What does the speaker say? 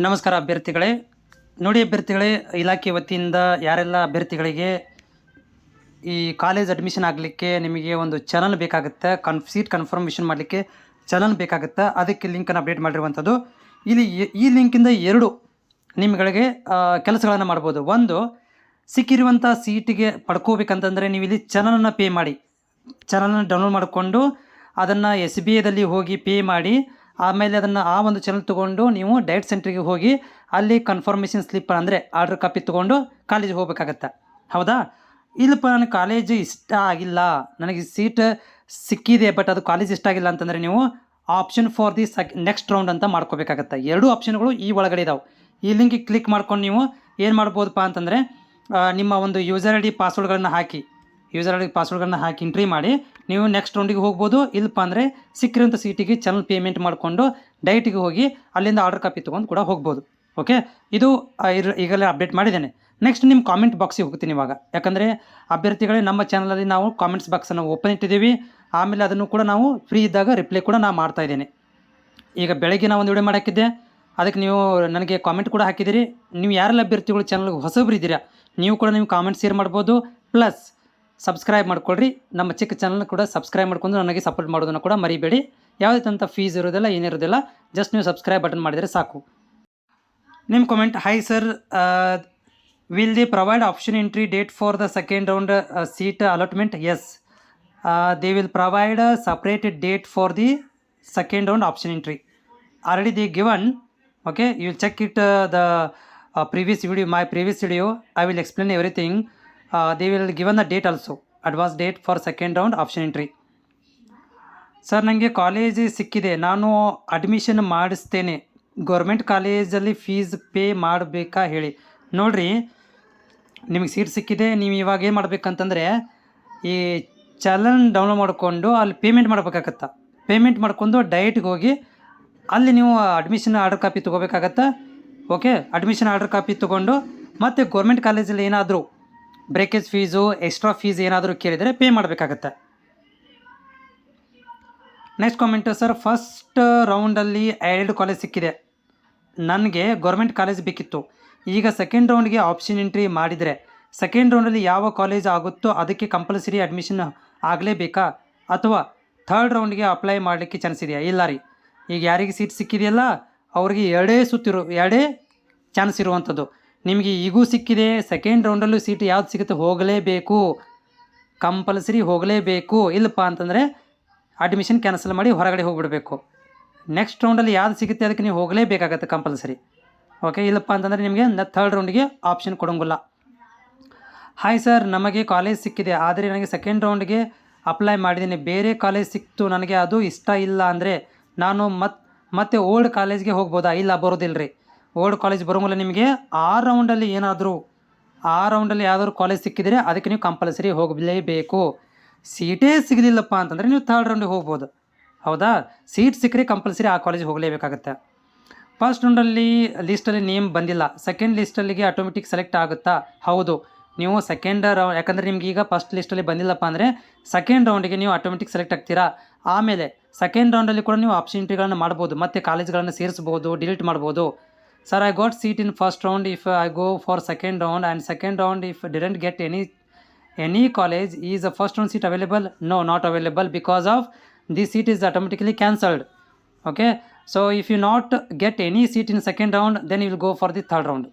ನಮಸ್ಕಾರ ಅಭ್ಯರ್ಥಿಗಳೇ. ನೋಡಿ ಅಭ್ಯರ್ಥಿಗಳೇ, ಇಲಾಖೆ ವತಿಯಿಂದ ಯಾರೆಲ್ಲ ಅಭ್ಯರ್ಥಿಗಳಿಗೆ ಈ ಕಾಲೇಜ್ ಅಡ್ಮಿಷನ್ ಆಗಲಿಕ್ಕೆ ನಿಮಗೆ ಒಂದು ಚಲನ್ ಬೇಕಾಗುತ್ತೆ, ಸೀಟ್ ಕನ್ಫರ್ಮೇಷನ್ ಮಾಡಲಿಕ್ಕೆ ಚಲನ್ ಬೇಕಾಗುತ್ತೆ, ಅದಕ್ಕೆ ಲಿಂಕನ್ನು ಅಪ್ಡೇಟ್ ಮಾಡಿರುವಂಥದ್ದು. ಇಲ್ಲಿ ಈ ಲಿಂಕಿಂದ ಎರಡು ನಿಮ್ಗಳಿಗೆ ಕೆಲಸಗಳನ್ನು ಮಾಡ್ಬೋದು. ಒಂದು, ಸಿಕ್ಕಿರುವಂಥ ಸೀಟಿಗೆ ಪಡ್ಕೋಬೇಕಂತಂದರೆ ನೀವು ಇಲ್ಲಿ ಚಲನನ್ನು ಪೇ ಮಾಡಿ, ಚಲನನ್ನು ಡೌನ್ಲೋಡ್ ಮಾಡಿಕೊಂಡು ಅದನ್ನು SBIದಲ್ಲಿ ಹೋಗಿ ಪೇ ಮಾಡಿ, ಆಮೇಲೆ ಅದನ್ನು ಆ ಒಂದು ಚಾನಲ್ ತೊಗೊಂಡು ನೀವು ಡೈರೆಕ್ಟ್ ಸೆಂಟ್ರಿಗೆ ಹೋಗಿ ಅಲ್ಲಿ ಕನ್ಫರ್ಮೇಷನ್ ಸ್ಲಿಪ್ ಅಂದರೆ ಆರ್ಡರ್ ಕಾಪಿ ತೊಗೊಂಡು ಕಾಲೇಜಿಗೆ ಹೋಗ್ಬೇಕಾಗತ್ತೆ. ಹೌದಾ? ಇಲ್ಲಪ್ಪ ನನಗೆ ಕಾಲೇಜ್ ಇಷ್ಟ ಆಗಿಲ್ಲ, ನನಗೆ ಸೀಟ್ ಸಿಕ್ಕಿದೆ ಬಟ್ ಅದು ಕಾಲೇಜ್ ಇಷ್ಟ ಆಗಿಲ್ಲ ಅಂತಂದರೆ ನೀವು option for the next round ಅಂತ ಮಾಡ್ಕೋಬೇಕಾಗತ್ತೆ. ಎರಡೂ ಆಪ್ಷನ್ಗಳು ಈ ಒಳಗಡೆ ಇದಾವೆ. ಈ ಲಿಂಕಿಗೆ ಕ್ಲಿಕ್ ಮಾಡ್ಕೊಂಡು ನೀವು ಏನು ಮಾಡ್ಬೋದಪ್ಪ ಅಂತಂದರೆ ನಿಮ್ಮ ಒಂದು ಯೂಸರ್ ID ಪಾಸ್ವರ್ಡ್ಗಳನ್ನು ಹಾಕಿ, ಎಂಟ್ರಿ ಮಾಡಿ ನೀವು ನೆಕ್ಸ್ಟ್ ರೌಂಡಿಗೆ ಹೋಗ್ಬೋದು. ಇಲ್ಲಪ್ಪ ಅಂದರೆ ಸಿಕ್ಕಿರೋಂಥ ಸೀಟಿಗೆ ಚಾನಲ್ ಪೇಮೆಂಟ್ ಮಾಡಿಕೊಂಡು ಡೈರೆಕ್ಟಿಗೆ ಹೋಗಿ ಅಲ್ಲಿಂದ ಆರ್ಡರ್ ಕಾಪಿ ತೊಗೊಂಡು ಕೂಡ ಹೋಗ್ಬೋದು. ಓಕೆ, ಇದು ಈಗಲೇ ಅಪ್ಡೇಟ್ ಮಾಡಿದ್ದೇನೆ. ನೆಕ್ಸ್ಟ್ ನಿಮ್ಮ ಕಾಮೆಂಟ್ ಬಾಕ್ಸಿಗೆ ಹೋಗ್ತೀನಿ ಇವಾಗ. ಯಾಕಂದರೆ ಅಭ್ಯರ್ಥಿಗಳೇ, ನಮ್ಮ ಚಾನಲಲ್ಲಿ ನಾವು ಕಾಮೆಂಟ್ಸ್ ಬಾಕ್ಸನ್ನು ಓಪನ್ ಇಟ್ಟಿದ್ದೀವಿ. ಆಮೇಲೆ ಅದನ್ನು ಕೂಡ ನಾವು ಫ್ರೀ ಇದ್ದಾಗ ರಿಪ್ಲೈ ಕೂಡ ನಾನು ಮಾಡ್ತಾಯಿದ್ದೇನೆ. ಈಗ ಬೆಳಗ್ಗೆ ನಾನು ಒಂದು ವಿಡಿಯೋ ಮಾಡೋಕ್ಕಿದ್ದೆ, ಅದಕ್ಕೆ ನೀವು ನನಗೆ ಕಾಮೆಂಟ್ ಕೂಡ ಹಾಕಿದ್ದೀರಿ. ನೀವು ಯಾರೆಲ್ಲ ಅಭ್ಯರ್ಥಿಗಳು ಚಾನಲ್ಗೆ ಹೊಸಬ್ರಿದ್ದೀರಾ ನೀವು ಕೂಡ ನೀವು ಕಾಮೆಂಟ್ ಶೇರ್ ಮಾಡ್ಬೋದು. ಪ್ಲಸ್ ಸಬ್ಸ್ಕ್ರೈಬ್ ಮಾಡ್ಕೊಳ್ರಿ. ನಮ್ಮ ಚಿಕ್ಕ ಚಾನಲ್ನ ಕೂಡ ಸಬ್ಸ್ಕ್ರೈಬ್ ಮಾಡ್ಕೊಂಡು ನನಗೆ ಸಪೋರ್ಟ್ ಮಾಡೋದನ್ನು ಕೂಡ ಮರಿಬೇಡಿ. ಯಾವುದೇ ಫೀಸ್ ಇರೋದಿಲ್ಲ, ಏನಿರೋದಿಲ್ಲ, ಜಸ್ಟ್ ನೀವು ಸಬ್ಸ್ಕ್ರೈಬ್ ಬಟನ್ ಮಾಡಿದರೆ ಸಾಕು. ನಿಮ್ಮ comment: hi sir, will they provide option entry date for the second round seat allotment? Yes, they will provide separated date for the second round option entry. Already they given. Okay, you will check it the previous video, my previous video. I will explain everything. They will given the date also, advance date for second round option entry. Sir, ನನಗೆ college ಸಿಕ್ಕಿದೆ, ನಾನು admission ಮಾಡಿಸ್ತೇನೆ, government ಕಾಲೇಜಲ್ಲಿ fees pay ಮಾಡಬೇಕಾ ಹೇಳಿ. ನೋಡಿರಿ, ನಿಮಗೆ seat ಸಿಕ್ಕಿದೆ, ನೀವು ಇವಾಗ ಏನು ಮಾಡ್ಬೇಕಂತಂದರೆ ಈ ಚಲನ್ ಡೌನ್ಲೋಡ್ ಮಾಡಿಕೊಂಡು ಅಲ್ಲಿ ಪೇಮೆಂಟ್ ಮಾಡಬೇಕಾಗತ್ತೆ. ಪೇಮೆಂಟ್ ಮಾಡ್ಕೊಂಡು ಡೈರೆಕ್ಟ್ಗೆ ಹೋಗಿ ಅಲ್ಲಿ ನೀವು ಅಡ್ಮಿಷನ್ ಆರ್ಡರ್ ಕಾಪಿ ತೊಗೋಬೇಕಾಗತ್ತೆ. ಓಕೆ, ಅಡ್ಮಿಷನ್ ಆರ್ಡರ್ ಕಾಪಿ ತೊಗೊಂಡು ಮತ್ತು ಗೌರ್ಮೆಂಟ್ ಕಾಲೇಜಲ್ಲಿ ಏನಾದರೂ ಬ್ರೇಕೇಜ್ ಫೀಸು, ಎಕ್ಸ್ಟ್ರಾ ಫೀಸ್ ಏನಾದರೂ ಕೇಳಿದರೆ ಪೇ ಮಾಡಬೇಕಾಗತ್ತೆ. ನೆಕ್ಸ್ಟ್ ಕಾಮೆಂಟು: ಸರ್, ಫಸ್ಟ್ ರೌಂಡಲ್ಲಿ 2 ಕಾಲೇಜ್ ಸಿಕ್ಕಿದೆ, ನನಗೆ ಗೌರ್ಮೆಂಟ್ ಕಾಲೇಜ್ ಬೇಕಿತ್ತು. ಈಗ ಸೆಕೆಂಡ್ ರೌಂಡ್ಗೆ ಆಪ್ಷನ್ ಎಂಟ್ರಿ ಮಾಡಿದರೆ ಸೆಕೆಂಡ್ ರೌಂಡಲ್ಲಿ ಯಾವ ಕಾಲೇಜ್ ಆಗುತ್ತೋ ಅದಕ್ಕೆ ಕಂಪಲ್ಸರಿ ಅಡ್ಮಿಷನ್ ಆಗಲೇಬೇಕಾ, ಅಥವಾ ಥರ್ಡ್ ರೌಂಡ್ಗೆ ಅಪ್ಲೈ ಮಾಡಲಿಕ್ಕೆ ಚಾನ್ಸ್ ಇದೆಯಾ? ಇಲ್ಲ ರೀ, ಈಗ ಯಾರಿಗೆ ಸೀಟ್ ಸಿಕ್ಕಿದೆಯಲ್ಲ ಅವ್ರಿಗೆ ಎರಡೇ ಚಾನ್ಸ್ ಇರುವಂಥದ್ದು. ನಿಮಗೆ ಈಗೂ ಸಿಕ್ಕಿದೆ, ಸೆಕೆಂಡ್ ರೌಂಡಲ್ಲೂ ಸೀಟ್ ಯಾವ್ದು ಸಿಗುತ್ತೆ ಹೋಗಲೇಬೇಕು, ಕಂಪಲ್ಸರಿ ಹೋಗಲೇಬೇಕು. ಇಲ್ಲಪ್ಪ ಅಂತಂದರೆ ಅಡ್ಮಿಷನ್ ಕ್ಯಾನ್ಸಲ್ ಮಾಡಿ ಹೊರಗಡೆ ಹೋಗಿಬಿಡಬೇಕು. ನೆಕ್ಸ್ಟ್ ರೌಂಡಲ್ಲಿ ಯಾವ್ದು ಸಿಗುತ್ತೆ ಅದಕ್ಕೆ ನೀವು ಹೋಗಲೇಬೇಕಾಗತ್ತೆ ಕಂಪಲ್ಸರಿ. ಓಕೆ, ಇಲ್ಲಪ್ಪ ಅಂತಂದರೆ ನಿಮಗೆ ಥರ್ಡ್ ರೌಂಡಿಗೆ ಆಪ್ಷನ್ ಕೊಡೋಂಗಿಲ್ಲ. ಹಾಯ್ ಸರ್, ನಮಗೆ ಕಾಲೇಜ್ ಸಿಕ್ಕಿದೆ, ಆದರೆ ನನಗೆ ಸೆಕೆಂಡ್ ರೌಂಡ್ಗೆ ಅಪ್ಲೈ ಮಾಡಿದ್ದೀನಿ, ಬೇರೆ ಕಾಲೇಜ್ ಸಿಕ್ತು, ನನಗೆ ಅದು ಇಷ್ಟ ಇಲ್ಲ ಅಂದರೆ ನಾನು ಮತ್ತೆ ಓಲ್ಡ್ ಕಾಲೇಜ್ಗೆ ಹೋಗ್ಬೋದಾ? ಇಲ್ಲ, ಬರೋದಿಲ್ಲ ರೀ. ಓಲ್ಡ್ ಕಾಲೇಜ್ ಬರೋಂಗಿಲ್ಲ. ನಿಮಗೆ ಆ ರೌಂಡಲ್ಲಿ ಯಾವ್ದಾದ್ರು ಕಾಲೇಜ್ ಸಿಕ್ಕಿದರೆ ಅದಕ್ಕೆ ನೀವು ಕಂಪಲ್ಸರಿ ಹೋಗಲೇಬೇಕು. ಸೀಟೇ ಸಿಗಲಿಲ್ಲಪ್ಪ ಅಂತಂದರೆ ನೀವು ಥರ್ಡ್ ರೌಂಡಿಗೆ ಹೋಗ್ಬೋದು. ಹೌದಾ? ಸೀಟ್ ಸಿಕ್ಕರೆ ಕಂಪಲ್ಸರಿ ಆ ಕಾಲೇಜಿಗೆ ಹೋಗಲೇಬೇಕಾಗತ್ತೆ. ಫಸ್ಟ್ ರೌಂಡಲ್ಲಿ ಲಿಸ್ಟಲ್ಲಿ ನೇಮ್ ಬಂದಿಲ್ಲ, ಸೆಕೆಂಡ್ ಲಿಸ್ಟಲ್ಲಿಗೆ ಆಟೋಮೆಟಿಕ್ ಸೆಲೆಕ್ಟ್ ಆಗುತ್ತಾ? ಹೌದು, ನೀವು ಸೆಕೆಂಡ್ ರೌಂಡ್, ಯಾಕಂದರೆ ನಿಮ್ಗೆ ಈಗ ಫಸ್ಟ್ ಲಿಸ್ಟಲ್ಲಿ ಬಂದಿಲ್ಲಪ್ಪ ಅಂದರೆ ಸೆಕೆಂಡ್ ರೌಂಡಿಗೆ ನೀವು ಆಟೋಮೆಟಿಕ್ ಸೆಲೆಕ್ಟ್ ಆಗ್ತೀರಾ. ಆಮೇಲೆ ಸೆಕೆಂಡ್ ರೌಂಡಲ್ಲಿ ಕೂಡ ನೀವು ಆಪ್ಷನ್ ಎಂಟ್ರಿಗಳನ್ನು ಮಾಡ್ಬೋದು, ಮತ್ತು ಕಾಲೇಜ್ಗಳನ್ನು ಸೇರಿಸ್ಬೋದು, ಡಿಲೀಟ್ ಮಾಡ್ಬೋದು. Sir, I got seat in first round, if I go for second round and second round if didn't get any college, is a first round seat available? No, not available, because of this seat is automatically cancelled. Okay, so if you not get any seat in second round, then you will go for the third round.